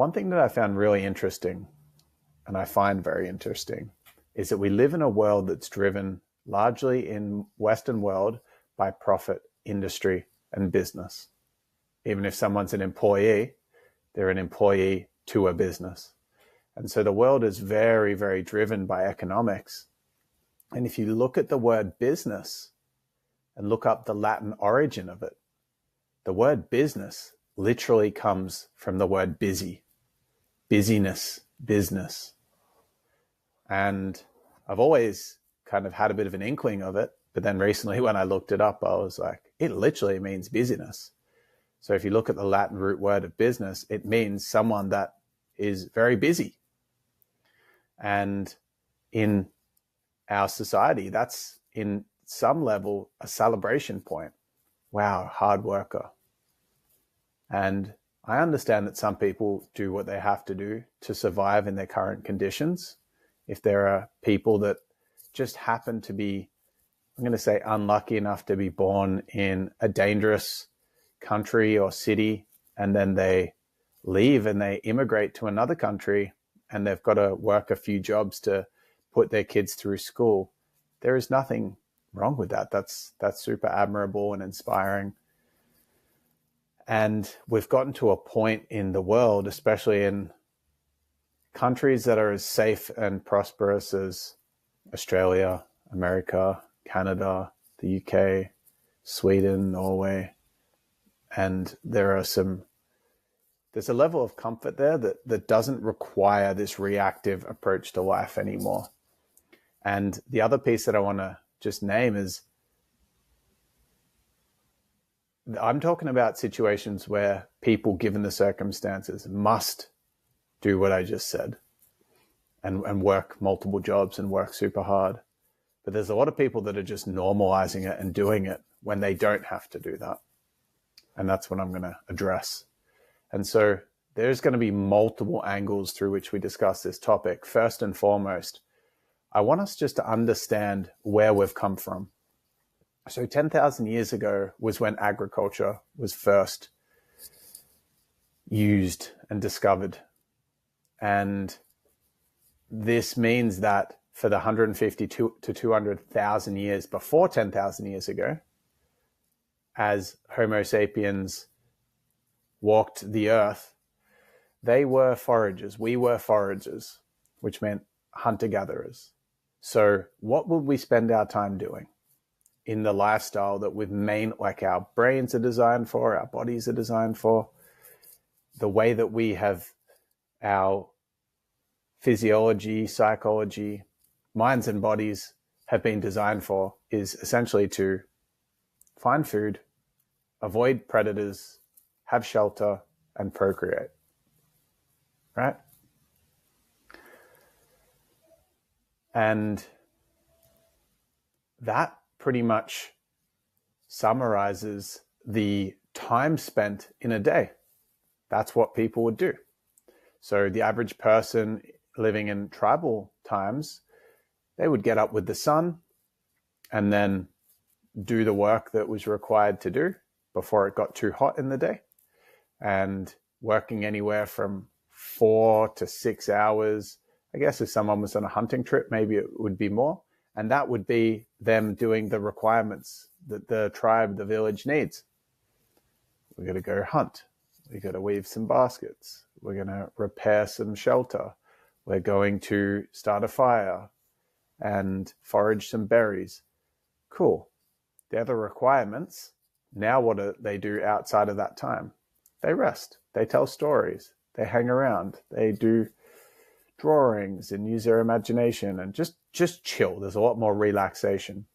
One thing that I found really interesting, and I find very interesting, is that we live in a world that's driven largely in Western world by profit, industry, and business. Even if someone's an employee, they're an employee to a business. And so the world is very, very driven by economics. And if you look at the word business and look up the Latin origin of it, the word business literally comes from the word busy, busyness, business. And I've always kind of had a bit of an inkling of it. But then recently when I looked it up, I was like, it literally means busyness. So if you look at the Latin root word of business, it means someone that is very busy. And in our society, that's in some level a celebration point. Wow, hard worker. And I understand that some people do what they have to do to survive in their current conditions. If there are people that just happen to be, I'm going to say, unlucky enough to be born in a dangerous country or city, and then they leave and they immigrate to another country and they've got to work a few jobs to put their kids through school. There is nothing wrong with that. That's super admirable and inspiring. And we've gotten to a point in the world, especially in countries that are as safe and prosperous as Australia, America, Canada, the UK, Sweden, Norway. And there's a level of comfort there that doesn't require this reactive approach to life anymore. And the other piece that I want to just name is, I'm talking about situations where people, given the circumstances, must do what I just said and work multiple jobs and work super hard. But there's a lot of people that are just normalizing it and doing it when they don't have to do that. And that's what I'm going to address. And so there's going to be multiple angles through which we discuss this topic. First and foremost, I want us just to understand where we've come from. So 10,000 years ago was when agriculture was first used and discovered. And this means that for the 150 to 200,000 years before 10,000 years ago, as Homo sapiens walked the earth, they were foragers. We were foragers, which meant hunter-gatherers. So what would we spend our time doing in the lifestyle that like our brains are designed for, our bodies are designed for, the way that we have our physiology, psychology, minds and bodies have been designed for is essentially to find food, avoid predators, have shelter, and procreate, right? And that pretty much summarizes the time spent in a day. That's what people would do. So the average person living in tribal times, they would get up with the sun and then do the work that was required to do before it got too hot in the day, and working anywhere from 4 to 6 hours. I guess if someone was on a hunting trip, maybe it would be more. And that would be them doing the requirements that the tribe, the village needs. We're going to go hunt. We're going to weave some baskets. We're going to repair some shelter. We're going to start a fire and forage some berries. Cool. They're the requirements. Now what do they do outside of that time? They rest. They tell stories. They hang around. They do drawings and use their imagination and just chill. There's a lot more relaxation.